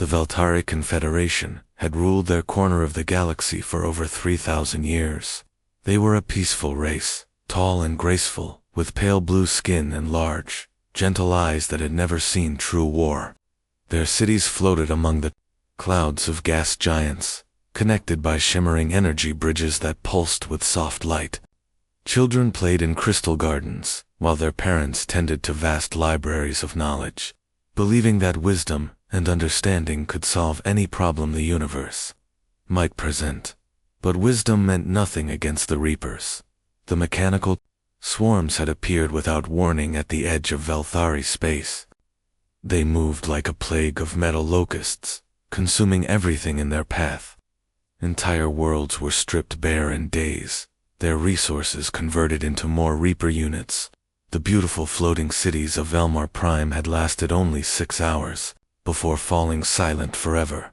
The Veltari Confederation had ruled their corner of the galaxy for over 3,000 years. They were a peaceful race, tall and graceful, with pale blue skin and large, gentle eyes that had never seen true war. Their cities floated among the clouds of gas giants, connected by shimmering energy bridges that pulsed with soft light. Children played in crystal gardens, while their parents tended to vast libraries of knowledge, believing that wisdom and understanding could solve any problem the universe might present. But wisdom meant nothing against the Reapers. The mechanical swarms had appeared without warning at the edge of Velthari space. They moved like a plague of metal locusts, consuming everything in their path. Entire worlds were stripped bare in days, their resources converted into more Reaper units. The beautiful floating cities of Velmar Prime had lasted only 6 hours, before falling silent forever.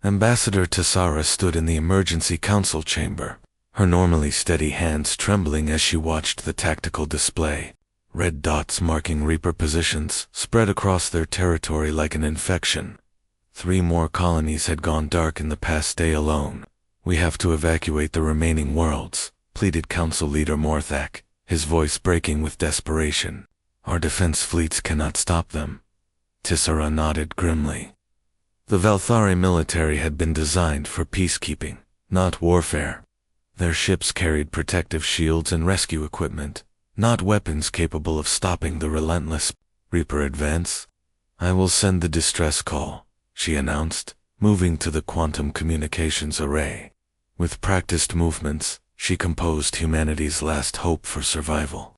Ambassador Tessara stood in the emergency council chamber, her normally steady hands trembling as she watched the tactical display. Red dots marking Reaper positions spread across their territory like an infection. 3 more colonies had gone dark in the past day alone. "We have to evacuate the remaining worlds," pleaded Council Leader Morthak, his voice breaking with desperation. "Our defense fleets cannot stop them." Tessara nodded grimly. The Velthari military had been designed for peacekeeping, not warfare. Their ships carried protective shields and rescue equipment, not weapons capable of stopping the relentless Reaper advance. "I will send the distress call," she announced, moving to the quantum communications array. With practiced movements, she composed humanity's last hope for survival.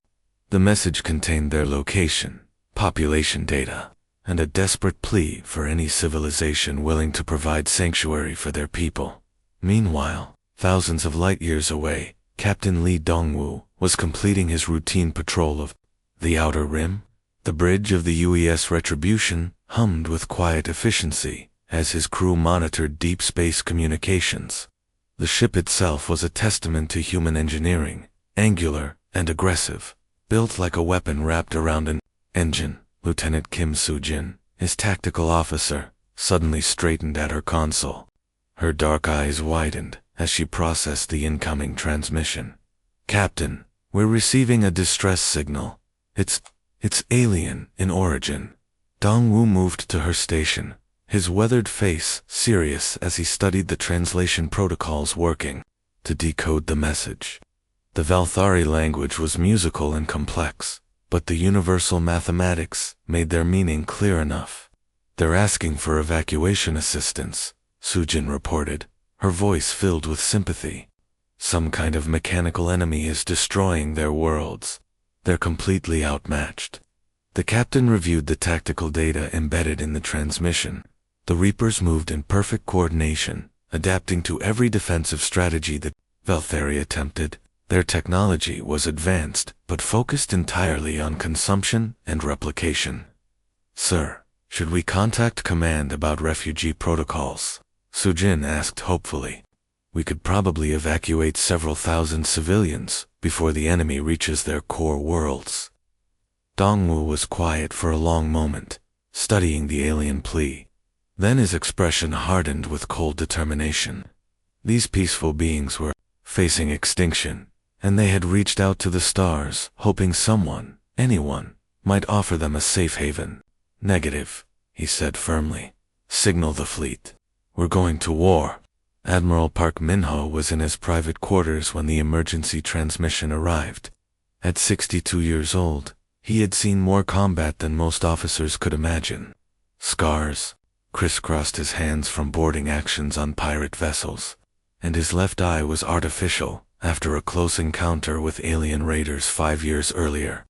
The message contained their location, population data, and a desperate plea for any civilization willing to provide sanctuary for their people. Meanwhile, thousands of light years away, Captain Li Dongwu was completing his routine patrol of the Outer Rim. The bridge of the UES Retribution hummed with quiet efficiency as his crew monitored deep space communications. The ship itself was a testament to human engineering, angular and aggressive, built like a weapon wrapped around an engine. Lieutenant Kim Soo-jin, his tactical officer, suddenly straightened at her console. Her dark eyes widened as she processed the incoming transmission. "Captain, we're receiving a distress signal. It's alien in origin." Dongwu moved to her station, his weathered face serious as he studied the translation protocols working to decode the message. The Velthari language was musical and complex, but the universal mathematics made their meaning clear enough. "They're asking for evacuation assistance," Soo-jin reported, her voice filled with sympathy. "Some kind of mechanical enemy is destroying their worlds. They're completely outmatched." The captain reviewed the tactical data embedded in the transmission. The Reapers moved in perfect coordination, adapting to every defensive strategy that Velthari attempted. Their technology was advanced, but focused entirely on consumption and replication. "Sir, should we contact command about refugee protocols?" Soo-jin asked hopefully. "We could probably evacuate several thousand civilians before the enemy reaches their core worlds." Dongwu was quiet for a long moment, studying the alien plea. Then his expression hardened with cold determination. These peaceful beings were facing extinction, and they had reached out to the stars, hoping someone, anyone, might offer them a safe haven. "Negative," he said firmly. "Signal the fleet. We're going to war." Admiral Park Min-ho was in his private quarters when the emergency transmission arrived. At 62 years old, he had seen more combat than most officers could imagine. Scars crisscrossed his hands from boarding actions on pirate vessels, and his left eye was artificial after a close encounter with alien raiders 5 years earlier.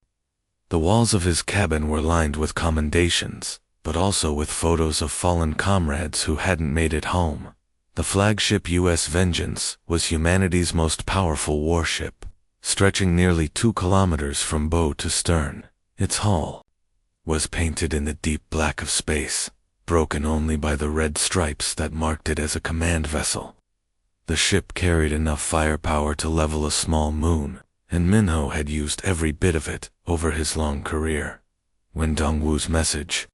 The walls of his cabin were lined with commendations, but also with photos of fallen comrades who hadn't made it home. The flagship U.S. Vengeance was humanity's most powerful warship, stretching nearly 2 kilometers from bow to stern. Its hull was painted in the deep black of space, broken only by the red stripes that marked it as a command vessel. The ship carried enough firepower to level a small moon, and Min-ho had used every bit of it over his long career. When Dongwu's message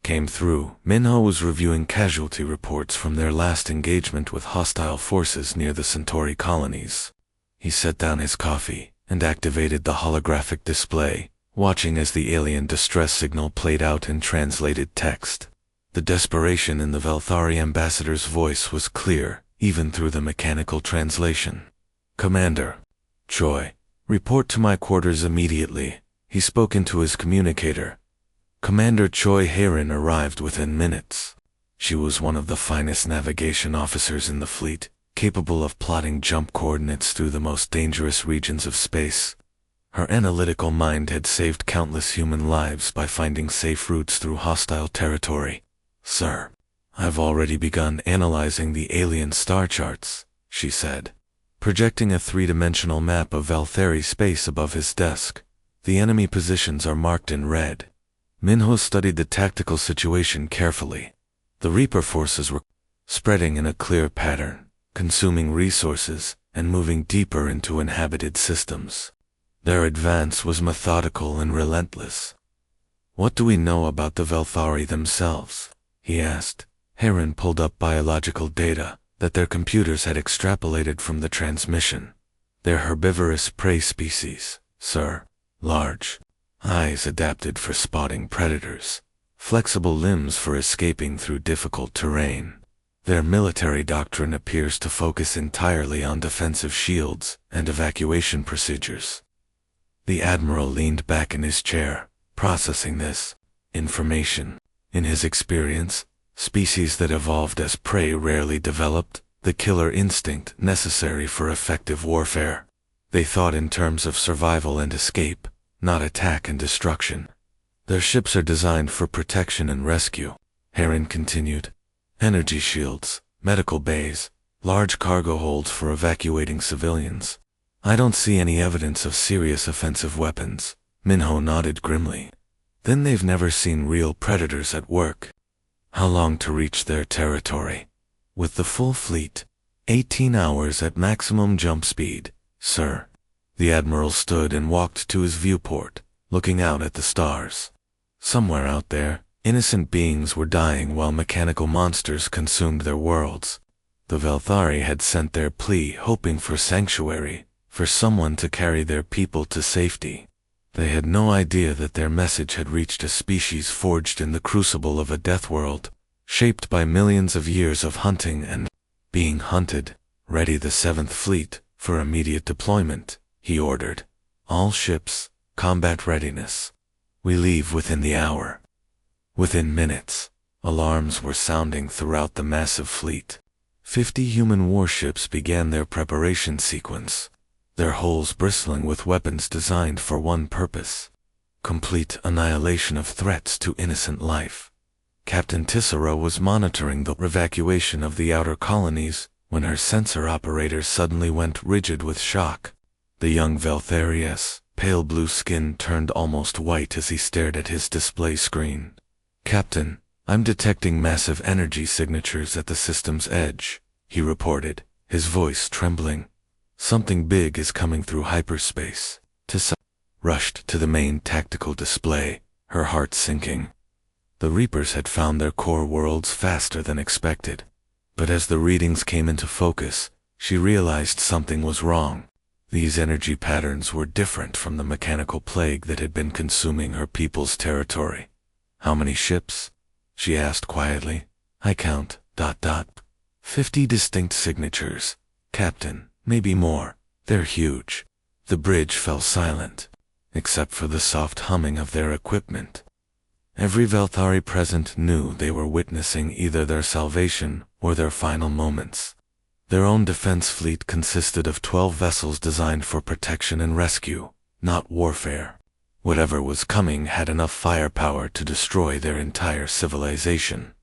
came through. Minho was reviewing casualty reports from their last engagement with hostile forces near the Centauri colonies. He set down his coffee and activated the holographic display, watching as the alien distress signal played out in translated text. The desperation in the Velthari ambassador's voice was clear, even through the mechanical translation. "Commander Choi, report to my quarters immediately." He spoke into his communicator. Commander Choi Heron arrived within minutes. She was one of the finest navigation officers in the fleet, capable of plotting jump coordinates through the most dangerous regions of space. Her analytical mind had saved countless human lives by finding safe routes through hostile territory. "Sir, I've already begun analyzing the alien star charts," she said, projecting a three-dimensional map of Velthari space above his desk. "The enemy positions are marked in red." Minho studied the tactical situation carefully. The Reaper forces were spreading in a clear pattern, consuming resources and moving deeper into inhabited systems. Their advance was methodical and relentless. "What do we know about the Velthari themselves?" he asked. Heron pulled up biological data that their computers had extrapolated from the transmission. "They're herbivorous prey species, sir. Large eyes adapted for spotting predators, flexible limbs for escaping through difficult terrain. Their military doctrine appears to focus entirely on defensive shields and evacuation procedures." The Admiral leaned back in his chair, processing this information. In his experience, species that evolved as prey rarely developed the killer instinct necessary for effective warfare. They thought in terms of survival and escape, not attack and destruction. "Their ships are designed for protection and rescue," Heron continued. "Energy shields, medical bays, large cargo holds for evacuating civilians. I don't see any evidence of serious offensive weapons." Minho nodded grimly. "Then they've never seen real predators at work." "How long to reach their territory?" "With the full fleet, 18 hours at maximum jump speed, sir." The Admiral stood and walked to his viewport, looking out at the stars. Somewhere out there, innocent beings were dying while mechanical monsters consumed their worlds. The Velthari had sent their plea hoping for sanctuary, for someone to carry their people to safety. They had no idea that their message had reached a species forged in the crucible of a death world, shaped by millions of years of hunting and being hunted. "Ready the 7th Fleet for immediate deployment," he ordered. "All ships, combat readiness. We leave within the hour." Within minutes, alarms were sounding throughout the massive fleet. 50 human warships began their preparation sequence, their hulls bristling with weapons designed for one purpose: complete annihilation of threats to innocent life. Captain Tissera was monitoring the evacuation of the outer colonies when her sensor operator suddenly went rigid with shock. The young Velthari's pale blue skin turned almost white as he stared at his display screen. "Captain, I'm detecting massive energy signatures at the system's edge," he reported, his voice trembling. "Something big is coming through hyperspace." Tissa rushed to the main tactical display, her heart sinking. The Reapers had found their core worlds faster than expected. But as the readings came into focus, she realized something was wrong. These energy patterns were different from the mechanical plague that had been consuming her people's territory. "How many ships?" she asked quietly. "I count, 50 distinct signatures, Captain, maybe more. They're huge." The bridge fell silent, except for the soft humming of their equipment. Every Velthari present knew they were witnessing either their salvation or their final moments. Their own defense fleet consisted of 12 vessels designed for protection and rescue, not warfare. Whatever was coming had enough firepower to destroy their entire civilization.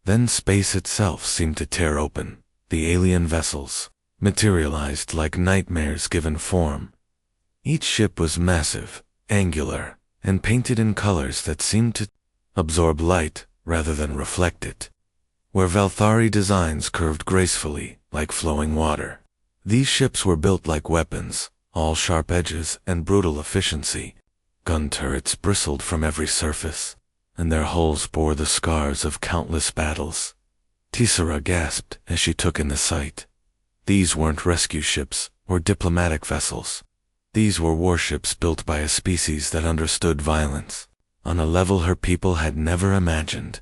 Then space itself seemed to tear open. The alien vessels materialized like nightmares given form. Each ship was massive, angular, and painted in colors that seemed to absorb light rather than reflect it, where Velthari designs curved gracefully like flowing water. These ships were built like weapons, all sharp edges and brutal efficiency. Gun turrets bristled from every surface. and their hulls bore the scars of countless battles. Tessera gasped as she took in the sight. These weren't rescue ships or diplomatic vessels. These were warships built by a species that understood violence on a level her people had never imagined.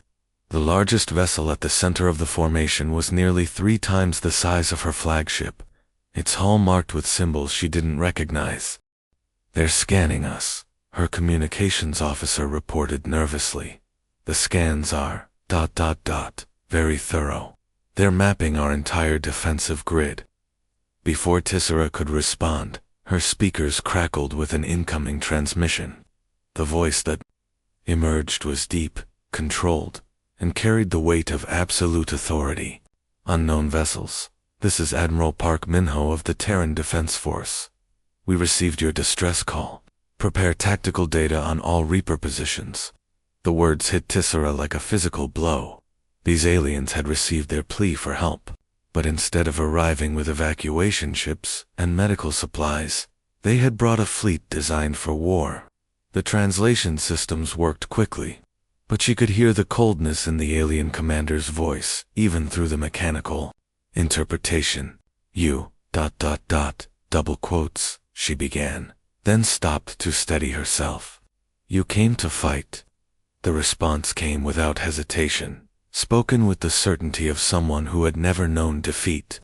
The largest vessel at the center of the formation was nearly 3 times the size of her flagship, its hull marked with symbols she didn't recognize. "They're scanning us," her communications officer reported nervously. "The scans are ... very thorough. They're mapping our entire defensive grid." Before Tessera could respond, her speakers crackled with an incoming transmission. The voice that emerged was deep, controlled, and carried the weight of absolute authority. "Unknown vessels. This is Admiral Park Minho of the Terran Defense Force. We received your distress call. Prepare tactical data on all Reaper positions." The words hit Tessera like a physical blow. These aliens had received their plea for help, but instead of arriving with evacuation ships and medical supplies, they had brought a fleet designed for war. The translation systems worked quickly, but she could hear the coldness in the alien commander's voice, even through the mechanical interpretation. "You, ... double quotes," she began, then stopped to steady herself. "You came to fight." The response came without hesitation, spoken with the certainty of someone who had never known defeat.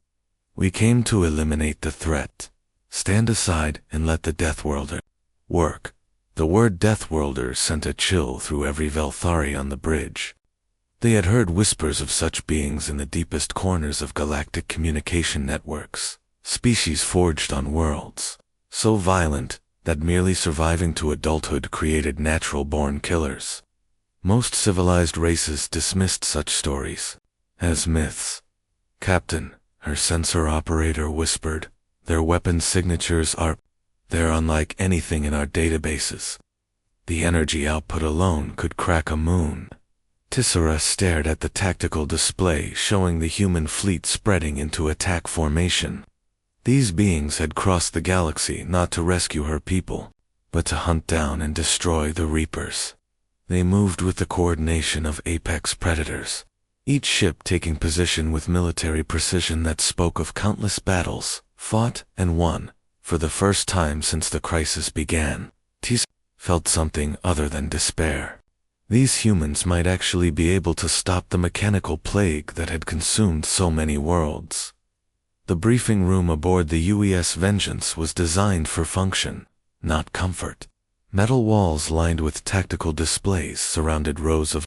"We came to eliminate the threat. Stand aside and let the Deathworlder work." The word Deathworlder sent a chill through every Velthari on the bridge. They had heard whispers of such beings in the deepest corners of galactic communication networks, species forged on worlds, so violent that merely surviving to adulthood created natural-born killers. Most civilized races dismissed such stories as myths. "Captain," her sensor operator whispered, "their weapon signatures are... they're unlike anything in our databases. The energy output alone could crack a moon." Tessera stared at the tactical display showing the human fleet spreading into attack formation. These beings had crossed the galaxy not to rescue her people, but to hunt down and destroy the Reapers. They moved with the coordination of apex predators, each ship taking position with military precision that spoke of countless battles, fought and won. For the first time since the crisis began, Tess felt something other than despair. These humans might actually be able to stop the mechanical plague that had consumed so many worlds. The briefing room aboard the UES Vengeance was designed for function, not comfort. Metal walls lined with tactical displays surrounded rows of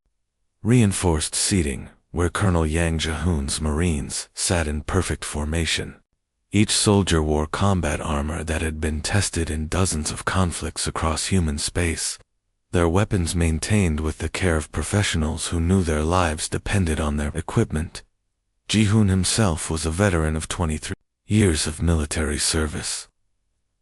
reinforced seating, where Colonel Yang Jahoon's Marines sat in perfect formation. Each soldier wore combat armor that had been tested in dozens of conflicts across human space, their weapons maintained with the care of professionals who knew their lives depended on their equipment. Jihoon himself was a veteran of 23 years of military service.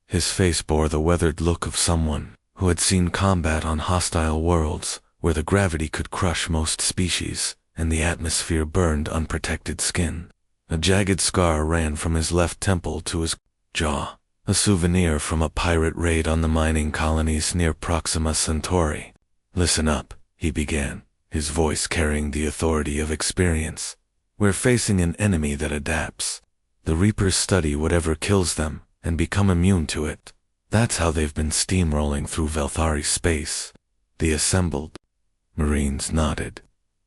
His face bore the weathered look of someone who had seen combat on hostile worlds where the gravity could crush most species and the atmosphere burned unprotected skin. A jagged scar ran from his left temple to his jaw, a souvenir from a pirate raid on the mining colonies near Proxima Centauri. "Listen up," he began, his voice carrying the authority of experience. "We're facing an enemy that adapts. The Reapers study whatever kills them and become immune to it. That's how they've been steamrolling through Velthari space." The assembled Marines nodded.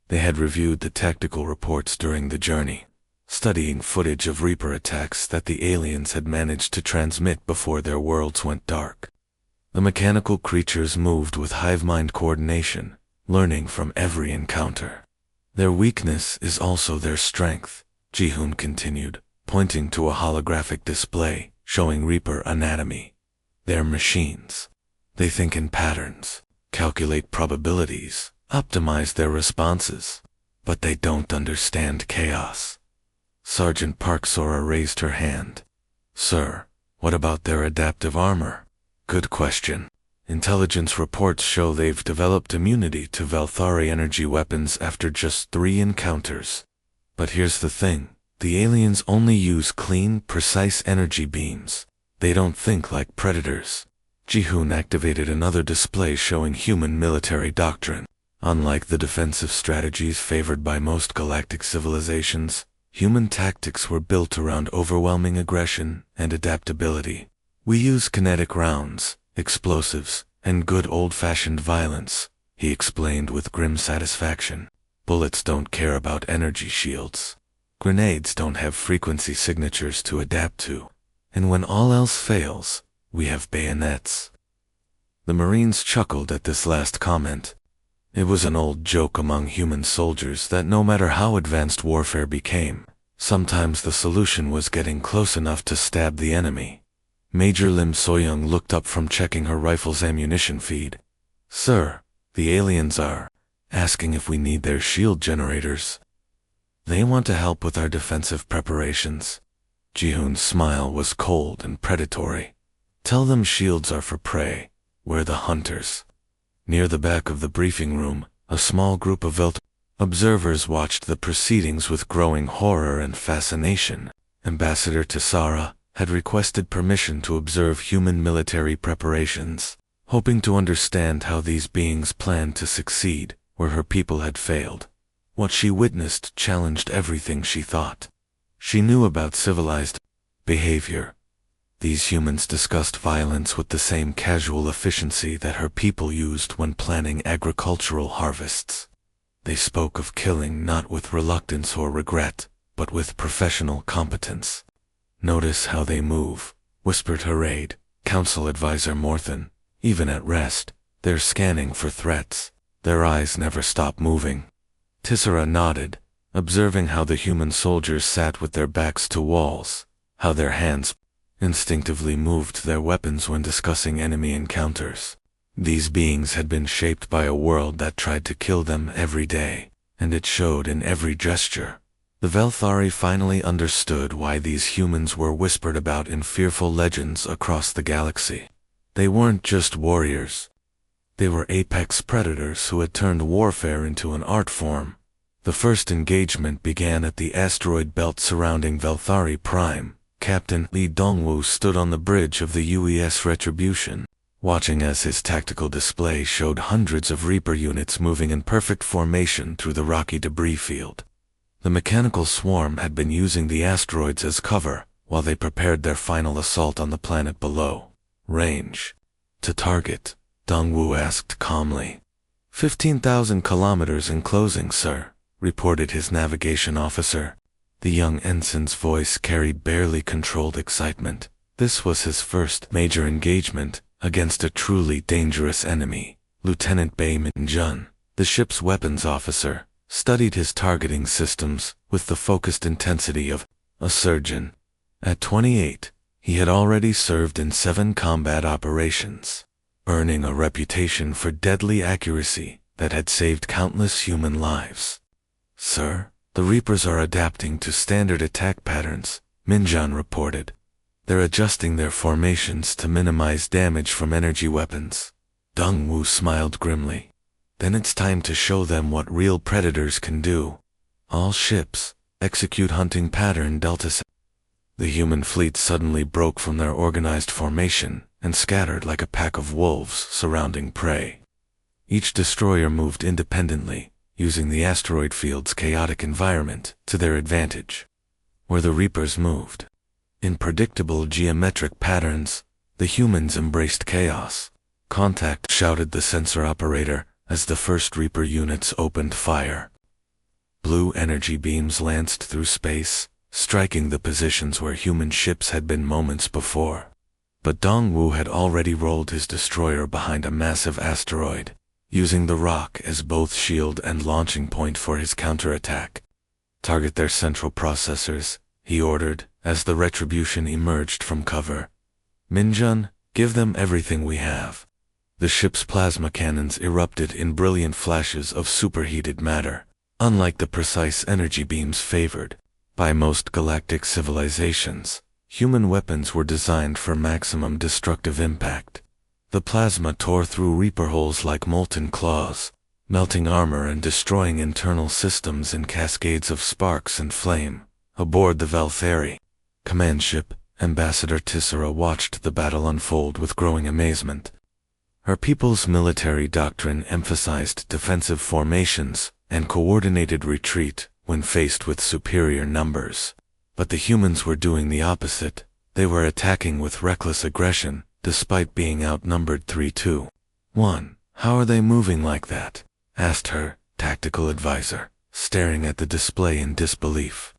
They had reviewed the tactical reports during the journey, studying footage of Reaper attacks that the aliens had managed to transmit before their worlds went dark. The mechanical creatures moved with hive-mind coordination, learning from every encounter. "Their weakness is also their strength," Jihoon continued, pointing to a holographic display showing Reaper anatomy. "They're machines. They think in patterns, calculate probabilities, optimize their responses, but they don't understand chaos." Sergeant Parksora raised her hand. "Sir, what about their adaptive armor?" "Good question. Intelligence reports show they've developed immunity to Velthari energy weapons after just 3 encounters. But here's the thing, the aliens only use clean, precise energy beams. They don't think like predators." Jihoon activated another display showing human military doctrine. Unlike the defensive strategies favored by most galactic civilizations, human tactics were built around overwhelming aggression and adaptability. We use kinetic rounds, explosives, and good old-fashioned violence, he explained with grim satisfaction. Bullets don't care about energy shields. Grenades don't have frequency signatures to adapt to. And when all else fails, we have bayonets. The Marines chuckled at this last comment. It was an old joke among human soldiers that no matter how advanced warfare became, sometimes the solution was getting close enough to stab the enemy. Major Lim Soyoung looked up from checking her rifle's ammunition feed. "Sir, the aliens are asking if we need their shield generators. They want to help with our defensive preparations." Ji-hoon's smile was cold and predatory. "Tell them shields are for prey. We're the hunters." Near the back of the briefing room, a small group of observers watched the proceedings with growing horror and fascination. Ambassador Tessara had requested permission to observe human military preparations, hoping to understand how these beings planned to succeed where her people had failed. What she witnessed challenged everything she thought. She knew about civilized behavior. These humans discussed violence with the same casual efficiency that her people used when planning agricultural harvests. They spoke of killing not with reluctance or regret, but with professional competence. "Notice how they move," whispered her aide, Council Advisor Morthan. "Even at rest, they're scanning for threats. Their eyes never stop moving." Tissera nodded, observing how the human soldiers sat with their backs to walls, how their hands instinctively moved their weapons when discussing enemy encounters. These beings had been shaped by a world that tried to kill them every day, and it showed in every gesture. The Velthari finally understood why these humans were whispered about in fearful legends across the galaxy. They weren't just warriors. They were apex predators who had turned warfare into an art form. The first engagement began at the asteroid belt surrounding Velthari Prime. Captain Lee Dongwoo stood on the bridge of the UES Retribution, watching as his tactical display showed hundreds of Reaper units moving in perfect formation through the rocky debris field. The mechanical swarm had been using the asteroids as cover while they prepared their final assault on the planet below. "Range to target?" Dongwoo asked calmly. 15,000 kilometers enclosing, sir," reported his navigation officer. The young ensign's voice carried barely controlled excitement. This was his first major engagement against a truly dangerous enemy. Lieutenant Bae Min-jun, the ship's weapons officer, studied his targeting systems with the focused intensity of a surgeon. At 28, he had already served in 7 combat operations, earning a reputation for deadly accuracy that had saved countless human lives. "Sir, the Reapers are adapting to standard attack patterns," Min-jun reported. "They're adjusting their formations to minimize damage from energy weapons." Dongwoo smiled grimly. "Then it's time to show them what real predators can do. All ships, execute hunting pattern Delta 7. The human fleet suddenly broke from their organized formation and scattered like a pack of wolves surrounding prey. Each destroyer moved independently, using the asteroid field's chaotic environment to their advantage. Where the Reapers moved in predictable geometric patterns, the humans embraced chaos. "Contact," shouted the sensor operator as the first Reaper units opened fire. Blue energy beams lanced through space, striking the positions where human ships had been moments before. But Dongwoo had already rolled his destroyer behind a massive asteroid, using the rock as both shield and launching point for his counterattack. "Target their central processors," he ordered, as the Retribution emerged from cover. "Min-jun, give them everything we have." The ship's plasma cannons erupted in brilliant flashes of superheated matter, unlike the precise energy beams favored by most galactic civilizations. Human weapons were designed for maximum destructive impact. The plasma tore through Reaper holes like molten claws, melting armor and destroying internal systems in cascades of sparks and flame. Aboard the Velthari command ship, Ambassador Tissera watched the battle unfold with growing amazement. Her people's military doctrine emphasized defensive formations and coordinated retreat when faced with superior numbers. But the humans were doing the opposite. They were attacking with reckless aggression, despite being outnumbered 3-1. "How are they moving like that?" asked her tactical advisor, staring at the display in disbelief.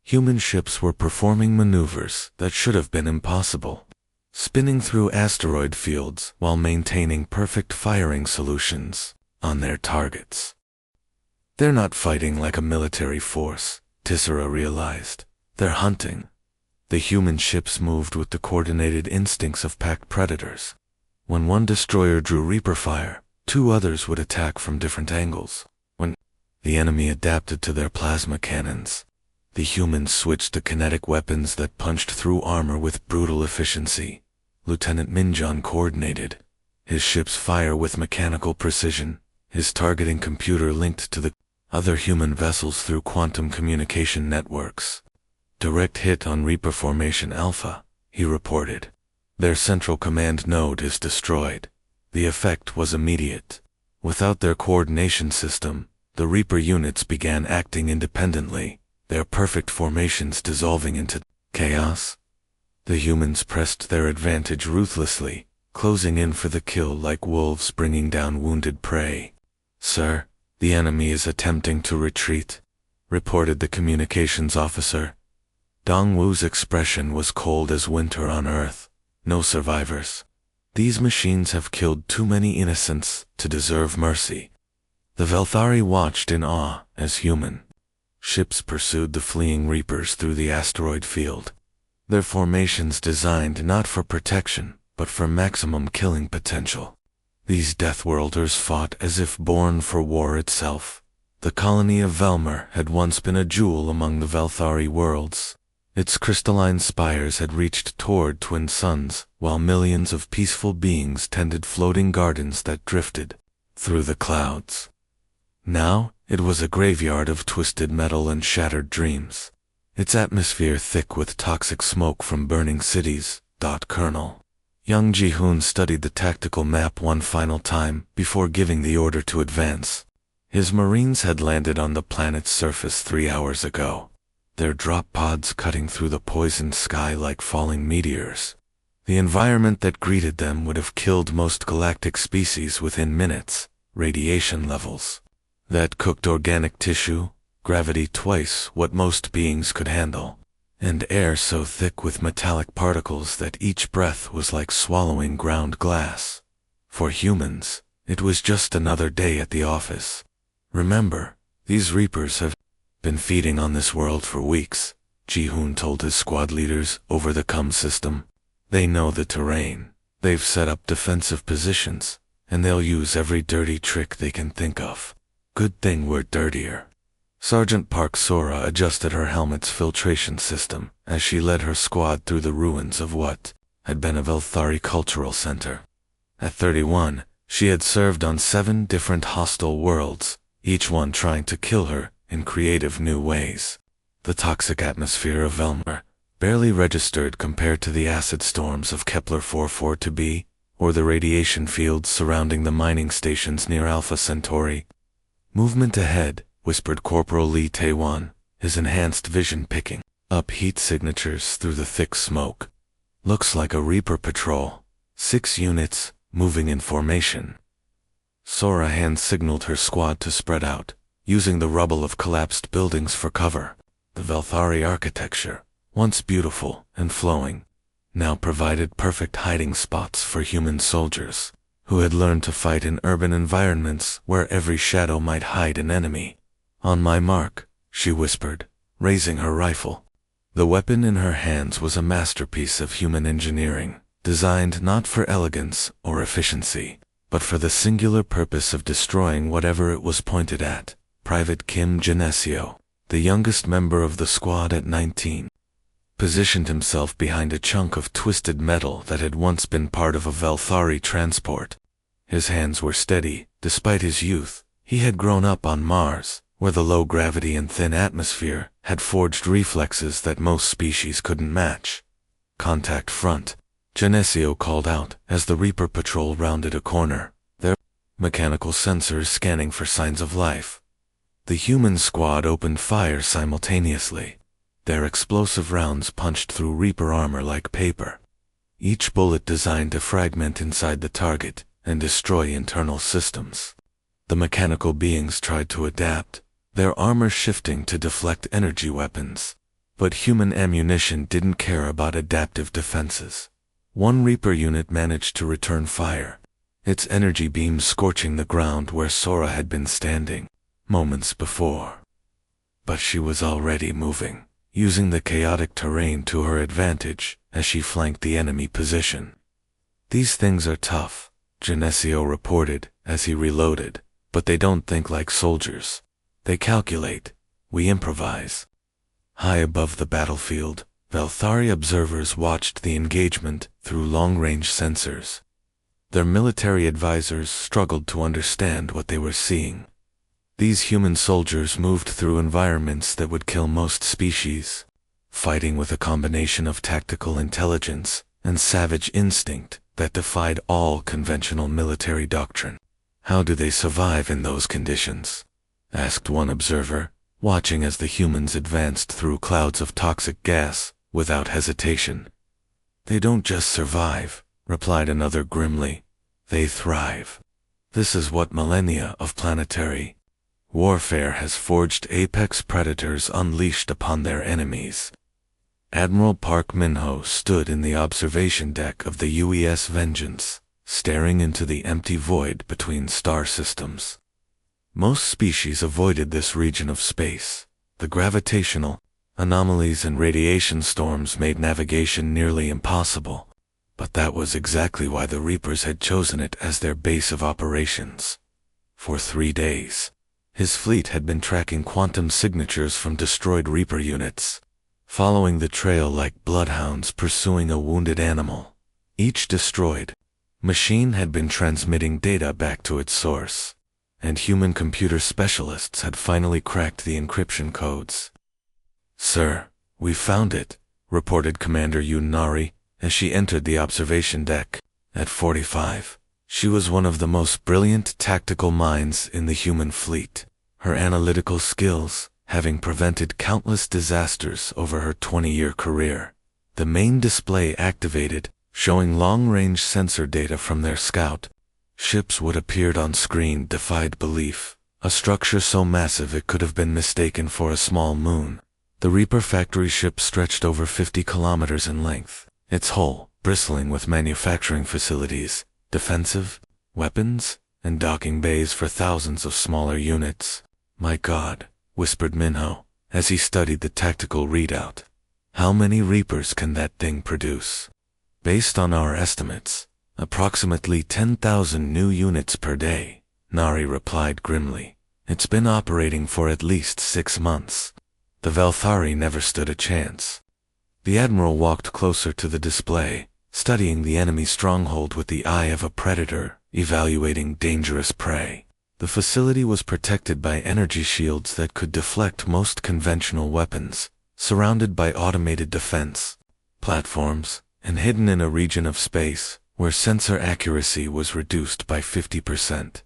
Human ships were performing maneuvers that should have been impossible, spinning through asteroid fields while maintaining perfect firing solutions on their targets. They're not fighting like a military force, Tissera realized. They're hunting. The human ships moved with the coordinated instincts of pack predators. When one destroyer drew Reaper fire, 2 others would attack from different angles. When the enemy adapted to their plasma cannons, the humans switched to kinetic weapons that punched through armor with brutal efficiency. Lieutenant Minjon coordinated, his ships fire with mechanical precision, his targeting computer linked to the other human vessels through quantum communication networks. "Direct hit on Reaper Formation Alpha," he reported. "Their central command node is destroyed." The effect was immediate. Without their coordination system, the Reaper units began acting independently, their perfect formations dissolving into chaos. The humans pressed their advantage ruthlessly, closing in for the kill like wolves bringing down wounded prey. "Sir, the enemy is attempting to retreat," reported the communications officer. Dongwu's expression was cold as winter on Earth. "No survivors. These machines have killed too many innocents to deserve mercy." The Velthari watched in awe as human ships pursued the fleeing Reapers through the asteroid field, their formations designed not for protection, but for maximum killing potential. These Deathworlders fought as if born for war itself. The colony of Velmer had once been a jewel among the Velthari worlds. Its crystalline spires had reached toward twin suns, while millions of peaceful beings tended floating gardens that drifted through the clouds. Now, it was a graveyard of twisted metal and shattered dreams, its atmosphere thick with toxic smoke from burning cities. Colonel Young Ji-hoon studied the tactical map one final time before giving the order to advance. His Marines had landed on the planet's surface 3 hours ago, their drop pods cutting through the poisoned sky like falling meteors. The environment that greeted them would have killed most galactic species within minutes. Radiation levels that cooked organic tissue, gravity twice what most beings could handle, and air so thick with metallic particles that each breath was like swallowing ground glass. For humans, it was just another day at the office. "Remember, these Reapers have been feeding on this world for weeks," Ji-hoon told his squad leaders over the comm system. "They know the terrain, they've set up defensive positions, and they'll use every dirty trick they can think of. Good thing we're dirtier." Sergeant Park Sora adjusted her helmet's filtration system as she led her squad through the ruins of what had been a Velthari cultural center. At 31, she had served on 7 different hostile worlds, each one trying to kill her in creative new ways. The toxic atmosphere of Velmer barely registered compared to the acid storms of Kepler 442b, or the radiation fields surrounding the mining stations near Alpha Centauri. "Movement ahead," whispered Corporal Lee Taewon, his enhanced vision picking up heat signatures through the thick smoke. "Looks like a Reaper patrol. 6 units, moving in formation." Sora hand-signaled her squad to spread out, using the rubble of collapsed buildings for cover. The Velthari architecture, once beautiful and flowing, now provided perfect hiding spots for human soldiers who had learned to fight in urban environments where every shadow might hide an enemy. "On my mark," she whispered, raising her rifle. The weapon in her hands was a masterpiece of human engineering, designed not for elegance or efficiency, but for the singular purpose of destroying whatever it was pointed at. Private Kim Genesio, the youngest member of the squad at 19, positioned himself behind a chunk of twisted metal that had once been part of a Velthari transport. His hands were steady, despite his youth. He had grown up on Mars, where the low gravity and thin atmosphere had forged reflexes that most species couldn't match. Contact front. Geneseo called out as the Reaper patrol rounded a corner, their mechanical sensors scanning for signs of life. The human squad opened fire simultaneously. Their explosive rounds punched through Reaper armor like paper, each bullet designed to fragment inside the target and destroy internal systems. The mechanical beings tried to adapt, their armor shifting to deflect energy weapons. But human ammunition didn't care about adaptive defenses. One Reaper unit managed to return fire, its energy beams scorching the ground where Sora had been standing moments before. But she was already moving, using the chaotic terrain to her advantage as she flanked the enemy position. "These things are tough," Geneseo reported as he reloaded, "but they don't think like soldiers. They calculate. We improvise." High above the battlefield, Velthari observers watched the engagement through long-range sensors. Their military advisors struggled to understand what they were seeing. These human soldiers moved through environments that would kill most species, fighting with a combination of tactical intelligence and savage instinct that defied all conventional military doctrine. "How do they survive in those conditions?" asked one observer, watching as the humans advanced through clouds of toxic gas without hesitation. "They don't just survive," replied another grimly. "They thrive. This is what millennia of planetary warfare has forged apex predators unleashed upon their enemies." Admiral Park Min-ho stood in the observation deck of the UES Vengeance, staring into the empty void between star systems. Most species avoided this region of space. The gravitational anomalies and radiation storms made navigation nearly impossible. But that was exactly why the Reapers had chosen it as their base of operations. For 3 days, his fleet had been tracking quantum signatures from destroyed Reaper units, following the trail like bloodhounds pursuing a wounded animal. Each destroyed machine had been transmitting data back to its source, and human computer specialists had finally cracked the encryption codes. "Sir, we found it," reported Commander Yunari as she entered the observation deck. At 45, she was one of the most brilliant tactical minds in the human fleet, her analytical skills having prevented countless disasters over her 20-year career. The main display activated, showing long-range sensor data from their scout ships would appeared on screen defied belief, a structure so massive it could have been mistaken for a small moon. The Reaper factory ship stretched over 50 kilometers in length, its hull bristling with manufacturing facilities, defensive weapons, and docking bays for thousands of smaller units. "My God," whispered Minho as he studied the tactical readout. "How many Reapers can that thing produce?" "Based on our estimates, approximately 10,000 new units per day," Nari replied grimly. "It's been operating for at least 6 months. The Velthari never stood a chance." The Admiral walked closer to the display, studying the enemy stronghold with the eye of a predator, evaluating dangerous prey. The facility was protected by energy shields that could deflect most conventional weapons, surrounded by automated defense platforms, and hidden in a region of space where sensor accuracy was reduced by 50%.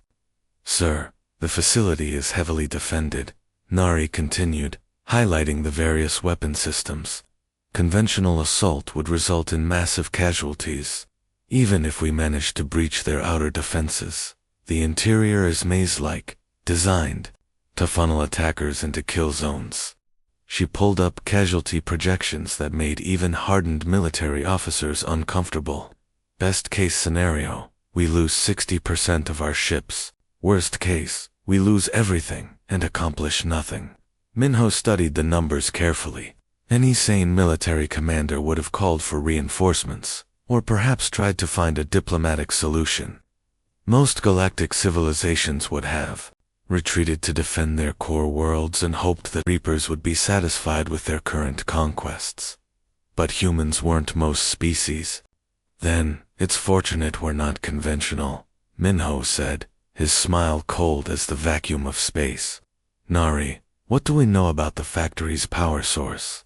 "Sir, the facility is heavily defended," Nari continued, highlighting the various weapon systems. "Conventional assault would result in massive casualties, even if we managed to breach their outer defenses. The interior is maze-like, designed to funnel attackers into kill zones." She pulled up casualty projections that made even hardened military officers uncomfortable. "Best case scenario, we lose 60% of our ships. Worst case, we lose everything and accomplish nothing." Minho studied the numbers carefully. Any sane military commander would have called for reinforcements, or perhaps tried to find a diplomatic solution. Most galactic civilizations would have retreated to defend their core worlds and hoped that Reapers would be satisfied with their current conquests. But humans weren't most species. "Then, it's fortunate we're not conventional," Minho said, his smile cold as the vacuum of space. "Nari, what do we know about the factory's power source?"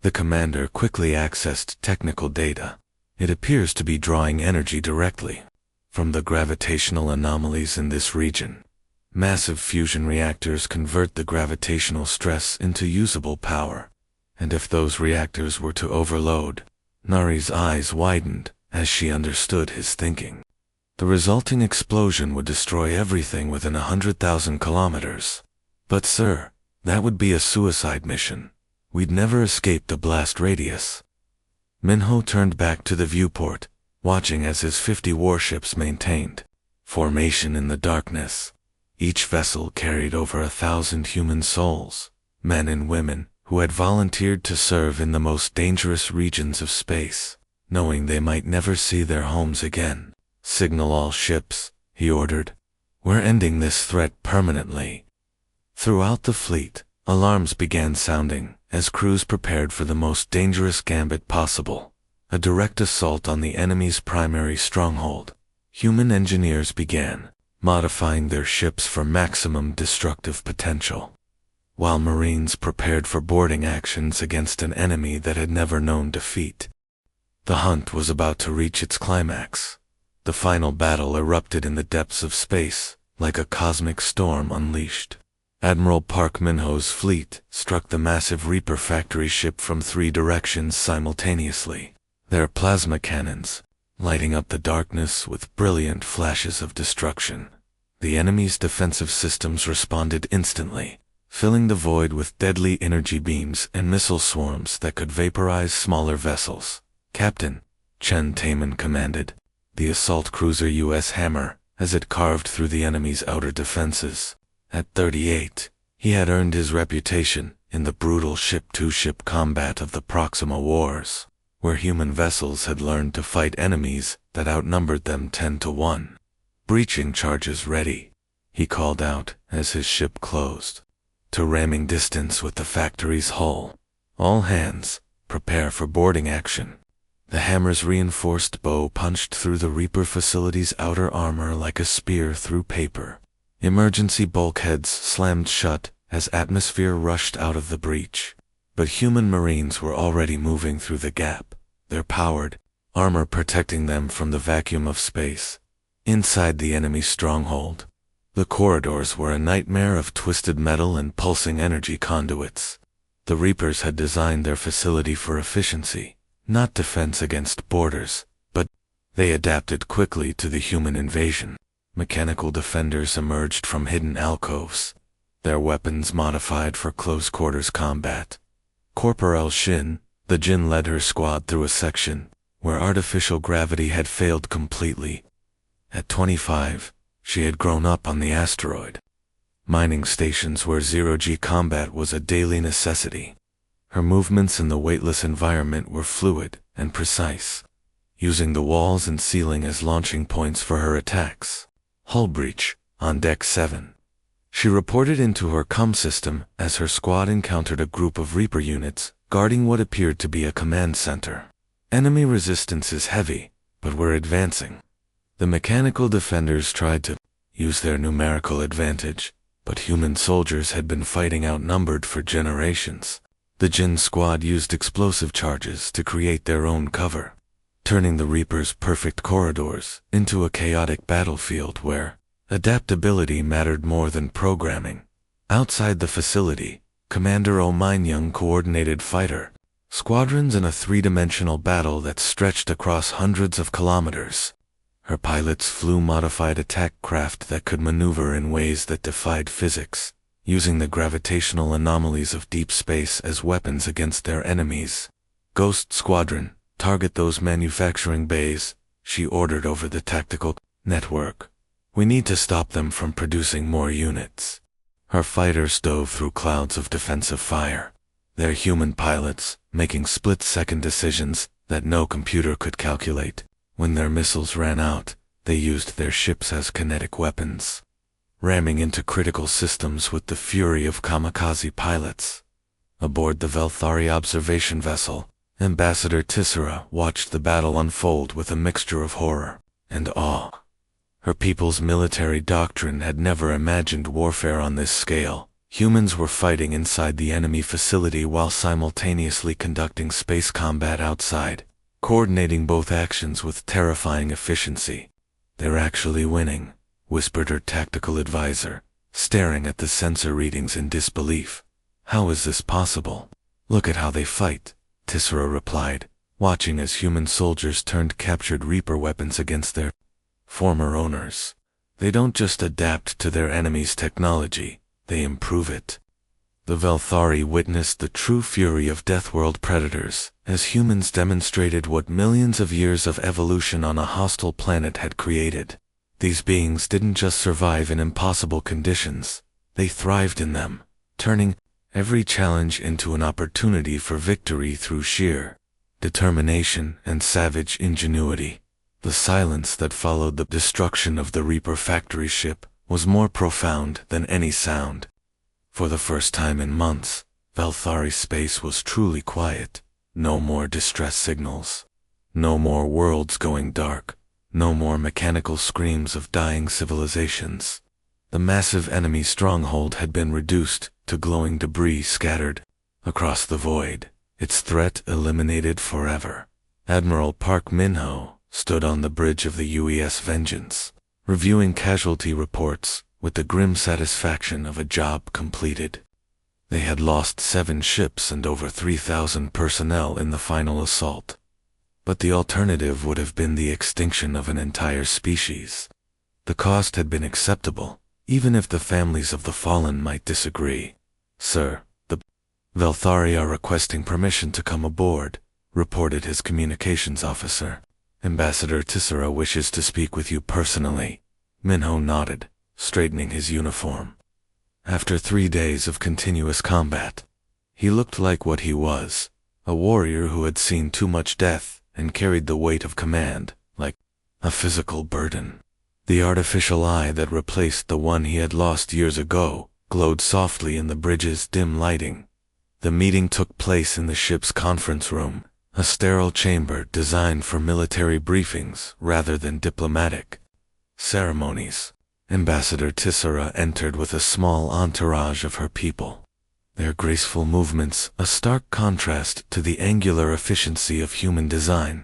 The commander quickly accessed technical data. It appears to be drawing energy directly from the gravitational anomalies in this region. Massive fusion reactors convert the gravitational stress into usable power, and if those reactors were to overload, Nari's eyes widened as she understood his thinking. The resulting explosion would destroy everything within 100,000 kilometers. But sir, that would be a suicide mission. We'd never escape the blast radius. Minho turned back to the viewport, watching as his 50 warships maintained formation in the darkness. Each vessel carried over 1,000 human souls, men and women, who had volunteered to serve in the most dangerous regions of space, knowing they might never see their homes again. Signal all ships, he ordered. We're ending this threat permanently. Throughout the fleet, alarms began sounding as crews prepared for the most dangerous gambit possible, a direct assault on the enemy's primary stronghold. Human engineers began modifying their ships for maximum destructive potential, while Marines prepared for boarding actions against an enemy that had never known defeat. The hunt was about to reach its climax. The final battle erupted in the depths of space, like a cosmic storm unleashed. Admiral Park Minho's fleet struck the massive Reaper factory ship from 3 directions simultaneously, their plasma cannons lighting up the darkness with brilliant flashes of destruction. The enemy's defensive systems responded instantly, filling the void with deadly energy beams and missile swarms that could vaporize smaller vessels. Captain, Chen Taman commanded the assault cruiser U.S. Hammer as it carved through the enemy's outer defenses. At 38, he had earned his reputation in the brutal ship-to-ship combat of the Proxima Wars, where human vessels had learned to fight enemies that outnumbered them 10 to 1. Breaching charges ready, he called out as his ship closed to ramming distance with the factory's hull. All hands, prepare for boarding action. The Hammer's reinforced bow punched through the Reaper facility's outer armor like a spear through paper. Emergency bulkheads slammed shut as atmosphere rushed out of the breach. But human Marines were already moving through the gap, their powered armor protecting them from the vacuum of space. Inside the enemy stronghold, the corridors were a nightmare of twisted metal and pulsing energy conduits. The Reapers had designed their facility for efficiency, not defense against boarders, but they adapted quickly to the human invasion. Mechanical defenders emerged from hidden alcoves, their weapons modified for close-quarters combat. Corporal Shin, the Jin, led her squad through a section where artificial gravity had failed completely. At 25, she had grown up on the asteroid, mining stations where zero-G combat was a daily necessity. Her movements in the weightless environment were fluid and precise, using the walls and ceiling as launching points for her attacks. Hull breach, on Deck 7. She reported into her comm system as her squad encountered a group of Reaper units guarding what appeared to be a command center. Enemy resistance is heavy, but we're advancing. The mechanical defenders tried to use their numerical advantage, but human soldiers had been fighting outnumbered for generations. The Jin squad used explosive charges to create their own cover, turning the Reaper's perfect corridors into a chaotic battlefield where adaptability mattered more than programming. Outside the facility, Commander Oh Min-young coordinated fighter squadrons in a 3-dimensional battle that stretched across hundreds of kilometers. Her pilots flew modified attack craft that could maneuver in ways that defied physics, using the gravitational anomalies of deep space as weapons against their enemies. Ghost Squadron, target those manufacturing bays, she ordered over the tactical network. We need to stop them from producing more units. Her fighters dove through clouds of defensive fire, their human pilots making split-second decisions that no computer could calculate. When their missiles ran out, they used their ships as kinetic weapons, ramming into critical systems with the fury of kamikaze pilots. Aboard the Velthari observation vessel, Ambassador Tissera watched the battle unfold with a mixture of horror and awe. Her people's military doctrine had never imagined warfare on this scale. Humans were fighting inside the enemy facility while simultaneously conducting space combat outside. coordinating both actions with terrifying efficiency. "They're actually winning," whispered her tactical advisor, staring at the sensor readings in disbelief. "How is this possible?" "Look at how they fight," Tissera replied, watching as human soldiers turned captured Reaper weapons against their former owners. "They don't just adapt to their enemy's technology, they improve it." The Velthari witnessed the true fury of Deathworld predators, as humans demonstrated what millions of years of evolution on a hostile planet had created. These beings didn't just survive in impossible conditions, they thrived in them, turning every challenge into an opportunity for victory through sheer determination and savage ingenuity. The silence that followed the destruction of the Reaper factory ship was more profound than any sound. For the first time in months, Velthari space was truly quiet. No more distress signals. No more worlds going dark. No more mechanical screams of dying civilizations. The massive enemy stronghold had been reduced to glowing debris scattered across the void, its threat eliminated forever. Admiral Park Min-ho stood on the bridge of the UES Vengeance, reviewing casualty reports with the grim satisfaction of a job completed. They had lost 7 ships and over 3,000 personnel in the final assault. But the alternative would have been the extinction of an entire species. The cost had been acceptable, even if the families of the fallen might disagree. "Sir, the Velthari are requesting permission to come aboard," reported his communications officer. "Ambassador Tissera wishes to speak with you personally." Minho nodded, straightening his uniform. After 3 days of continuous combat, he looked like what he was, a warrior who had seen too much death and carried the weight of command like a physical burden. The artificial eye that replaced the one he had lost years ago glowed softly in the bridge's dim lighting. The meeting took place in the ship's conference room, a sterile chamber designed for military briefings rather than diplomatic ceremonies. Ambassador Tissera entered with a small entourage of her people, their graceful movements a stark contrast to the angular efficiency of human design.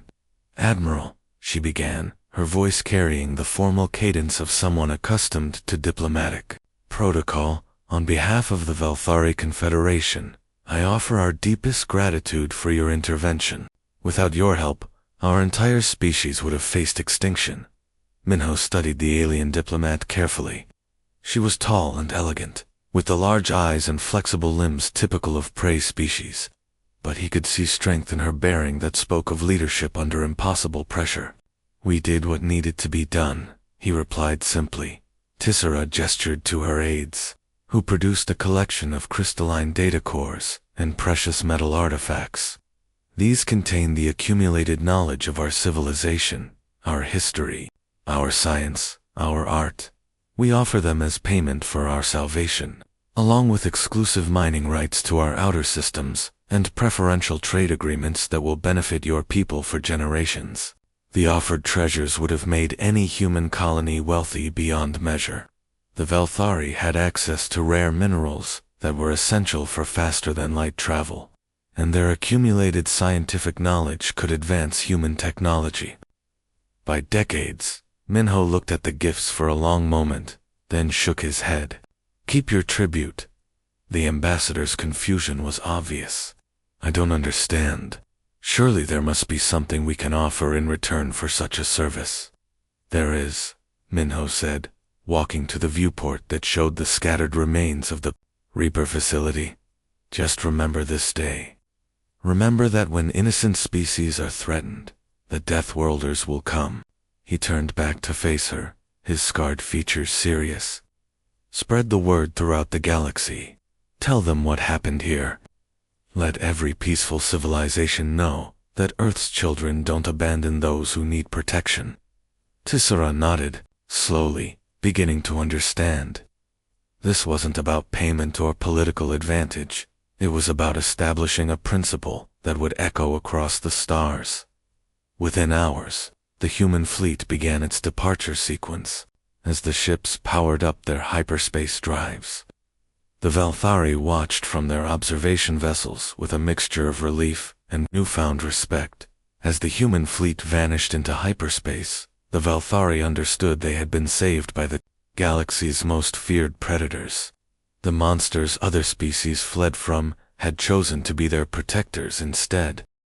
"Admiral," she began, her voice carrying the formal cadence of someone accustomed to diplomatic protocol, "on behalf of the Velthari Confederation, I offer our deepest gratitude for your intervention. Without your help, our entire species would have faced extinction." Minho studied the alien diplomat carefully. She was tall and elegant, with the large eyes and flexible limbs typical of prey species. But he could see strength in her bearing that spoke of leadership under impossible pressure. "We did what needed to be done," he replied simply. Tissera gestured to her aides, who produced a collection of crystalline data cores and precious metal artifacts. These contain the accumulated knowledge of our civilization, our history, our science, our art. We offer them as payment for our salvation, along with exclusive mining rights to our outer systems and preferential trade agreements that will benefit your people for generations. The offered treasures would have made any human colony wealthy beyond measure. The Velthari had access to rare minerals that were essential for faster-than-light travel, and their accumulated scientific knowledge could advance human technology by decades. Minho looked at the gifts for a long moment, then shook his head. "Keep your tribute." The ambassador's confusion was obvious. "I don't understand. Surely there must be something we can offer in return for such a service." "There is," Minho said, walking to the viewport that showed the scattered remains of the Reaper facility. "Just remember this day. Remember that when innocent species are threatened, the Deathworlders will come." He turned back to face her, his scarred features serious. "Spread the word throughout the galaxy. Tell them what happened here. Let every peaceful civilization know that Earth's children don't abandon those who need protection." Tissera nodded, slowly, beginning to understand. This wasn't about payment or political advantage. It was about establishing a principle that would echo across the stars. Within hours, the human fleet began its departure sequence, as the ships powered up their hyperspace drives. The Velthari watched from their observation vessels with a mixture of relief and newfound respect, As the human fleet vanished into hyperspace, the Valthari understood they had been saved by the galaxy's most feared predators. The monsters other species fled from had chosen to be their protectors instead.